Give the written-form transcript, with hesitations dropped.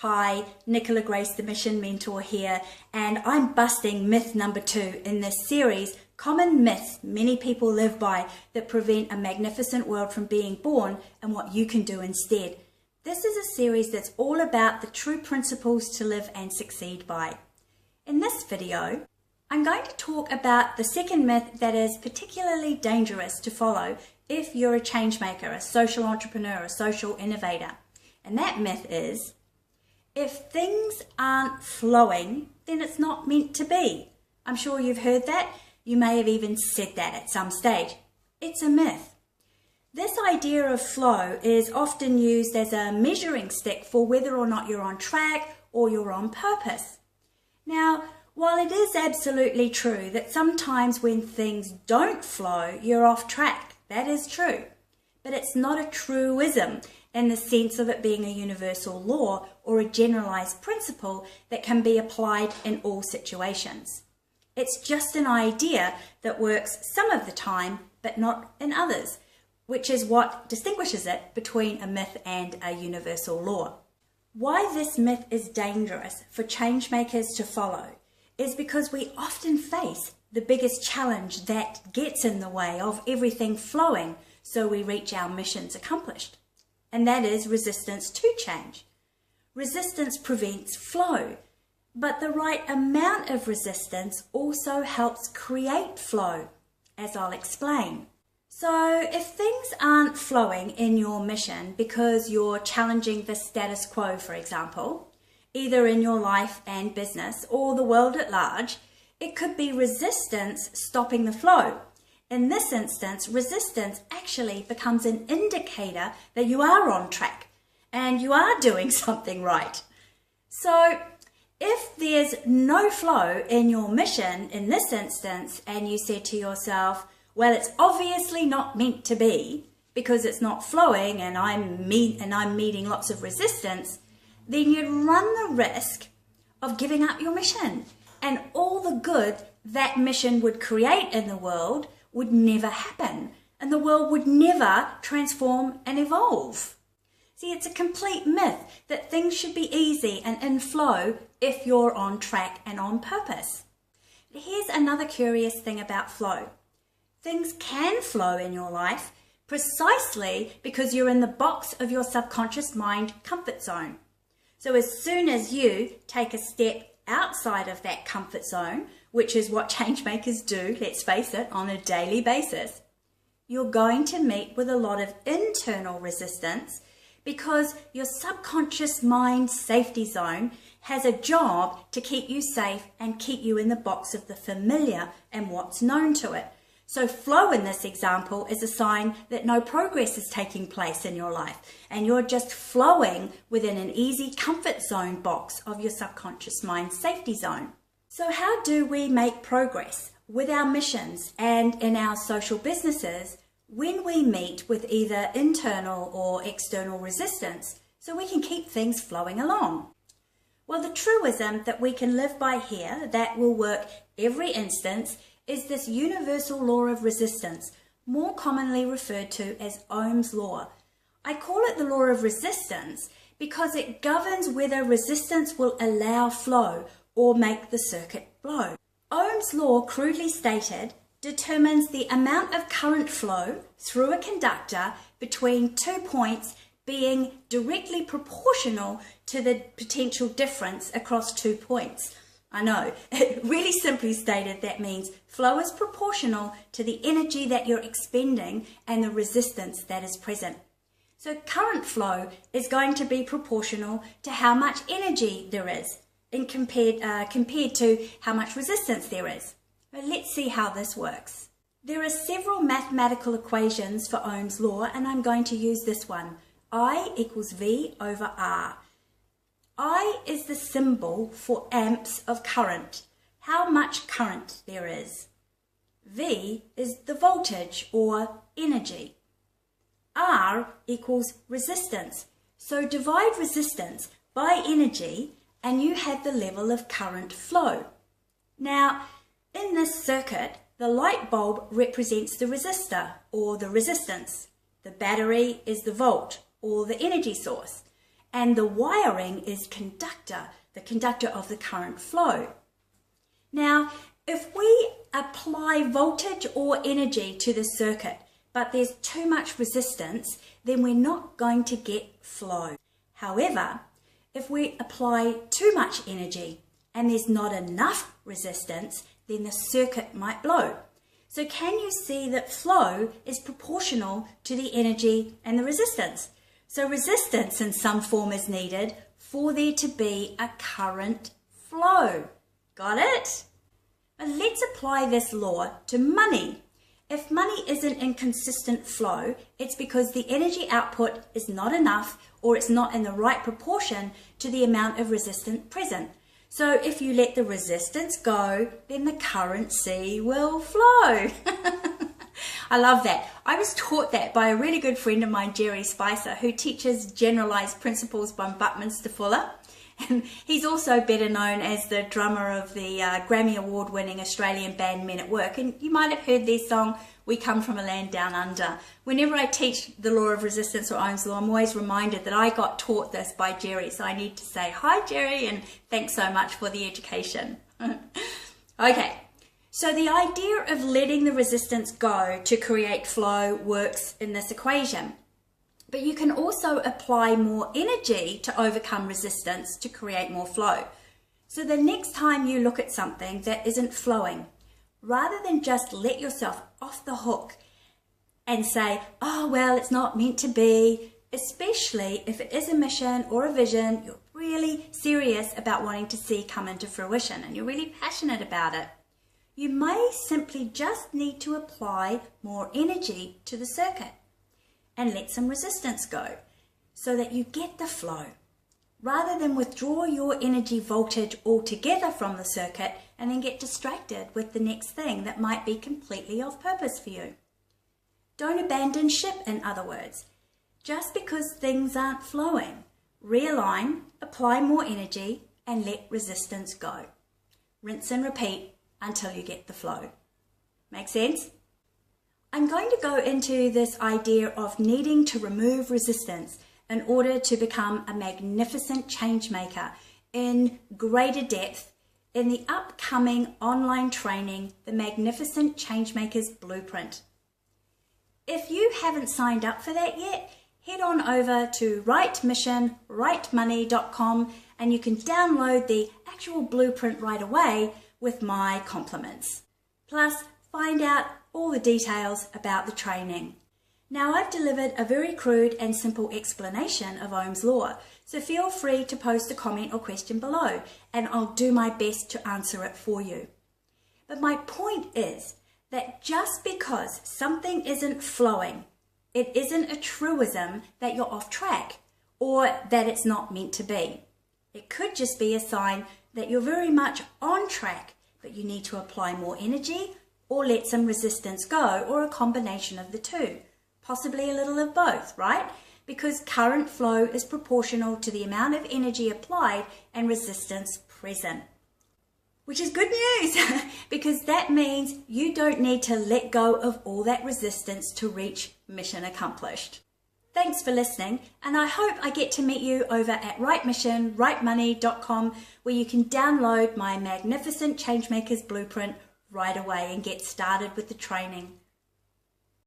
Hi, Nicola Grace, the Mission Mentor here, and I'm busting myth number 2 in this series, Common Myths Many People Live By that Prevent a Magnificent World from Being Born and What You Can Do Instead. This is a series that's all about the true principles to live and succeed by. In this video, I'm going to talk about the second myth that is particularly dangerous to follow if you're a change maker, a social entrepreneur, a social innovator. And that myth is, if things aren't flowing, then it's not meant to be. I'm sure you've heard that. You may have even said that at some stage. It's a myth. This idea of flow is often used as a measuring stick for whether or not you're on track or you're on purpose. Now, while it is absolutely true that sometimes when things don't flow, you're off track, that is true. But it's not a truism in the sense of it being a universal law or a generalized principle that can be applied in all situations. It's just an idea that works some of the time, but not in others, which is what distinguishes it between a myth and a universal law. Why this myth is dangerous for change makers to follow is because we often face the biggest challenge that gets in the way of everything flowing so we reach our missions accomplished. And that is resistance to change. Resistance prevents flow, but the right amount of resistance also helps create flow, as I'll explain. So if things aren't flowing in your mission because you're challenging the status quo, for example, either in your life and business or the world at large, it could be resistance stopping the flow. In this instance, resistance actually becomes an indicator that you are on track and you are doing something right. So if there's no flow in your mission in this instance and you said to yourself, well, it's obviously not meant to be because it's not flowing and I'm meeting lots of resistance, then you'd run the risk of giving up your mission, and all the good that mission would create in the world would never happen, and the world would never transform and evolve. See, it's a complete myth that things should be easy and in flow if you're on track and on purpose. But here's another curious thing about flow. Things can flow in your life precisely because you're in the box of your subconscious mind comfort zone. So as soon as you take a step outside of that comfort zone, which is what change makers do, let's face it, on a daily basis, you're going to meet with a lot of internal resistance because your subconscious mind safety zone has a job to keep you safe and keep you in the box of the familiar and what's known to it. So flow in this example is a sign that no progress is taking place in your life and you're just flowing within an easy comfort zone box of your subconscious mind safety zone. So how do we make progress with our missions and in our social businesses when we meet with either internal or external resistance so we can keep things flowing along? Well, the truism that we can live by here that will work every instance is this universal law of resistance, more commonly referred to as Ohm's law. I call it the law of resistance because it governs whether resistance will allow flow or make the circuit blow. Ohm's law, crudely stated, determines the amount of current flow through a conductor between 2 points being directly proportional to the potential difference across 2 points. I know, really simply stated, that means flow is proportional to the energy that you're expending and the resistance that is present. So current flow is going to be proportional to how much energy there is compared to how much resistance there is. But let's see how this works. There are several mathematical equations for Ohm's law, and I'm going to use this one. I equals V over R. I is the symbol for amps of current, how much current there is. V is the voltage or energy. R equals resistance. So divide resistance by energy and you have the level of current flow. Now, in this circuit, the light bulb represents the resistor or the resistance. The battery is the volt or the energy source. and the wiring is conductor, the conductor of the current flow. Now, if we apply voltage or energy to the circuit, but there's too much resistance, then we're not going to get flow. However, if we apply too much energy and there's not enough resistance, then the circuit might blow. So can you see that flow is proportional to the energy and the resistance? So resistance in some form is needed for there to be a current flow. Got it? Now let's apply this law to money. If money isn't in consistent flow, it's because the energy output is not enough or it's not in the right proportion to the amount of resistance present. So if you let the resistance go, then the currency will flow. I love that. I was taught that by a really good friend of mine, Jerry Spicer, who teaches generalized principles by Buckminster Fuller. And he's also better known as the drummer of the Grammy Award winning Australian band Men at Work. And you might have heard their song, We Come From a Land Down Under. Whenever I teach the law of resistance or Ohm's law, I'm always reminded that I got taught this by Jerry. So I need to say, hi Jerry, and thanks so much for the education. Okay, so the idea of letting the resistance go to create flow works in this equation. But you can also apply more energy to overcome resistance to create more flow. So the next time you look at something that isn't flowing, rather than just let yourself off the hook and say, oh, well, it's not meant to be, especially if it is a mission or a vision you're really serious about wanting to see come into fruition and you're really passionate about it, you may simply just need to apply more energy to the circuit and let some resistance go so that you get the flow, rather than withdraw your energy voltage altogether from the circuit and then get distracted with the next thing that might be completely off purpose for you. Don't abandon ship, in other words. Just because things aren't flowing, realign, apply more energy, and let resistance go. Rinse and repeat until you get the flow. Make sense? I'm going to go into this idea of needing to remove resistance in order to become a magnificent change maker in greater depth in the upcoming online training, The Magnificent Changemakers Blueprint. If you haven't signed up for that yet, head on over to rightmissionrightmoney.com and you can download the actual blueprint right away with my compliments. Plus, find out all the details about the training. Now, I've delivered a very crude and simple explanation of Ohm's law, so feel free to post a comment or question below and I'll do my best to answer it for you. But my point is that just because something isn't flowing, it isn't a truism that you're off track or that it's not meant to be. It could just be a sign that you're very much on track, but you need to apply more energy or let some resistance go, or a combination of the two. Possibly a little of both, right? Because current flow is proportional to the amount of energy applied and resistance present. Which is good news, because that means you don't need to let go of all that resistance to reach mission accomplished. Thanks for listening, and I hope I get to meet you over at rightmissionrightmoney.com, where you can download my Magnificent Changemakers Blueprint right away and get started with the training.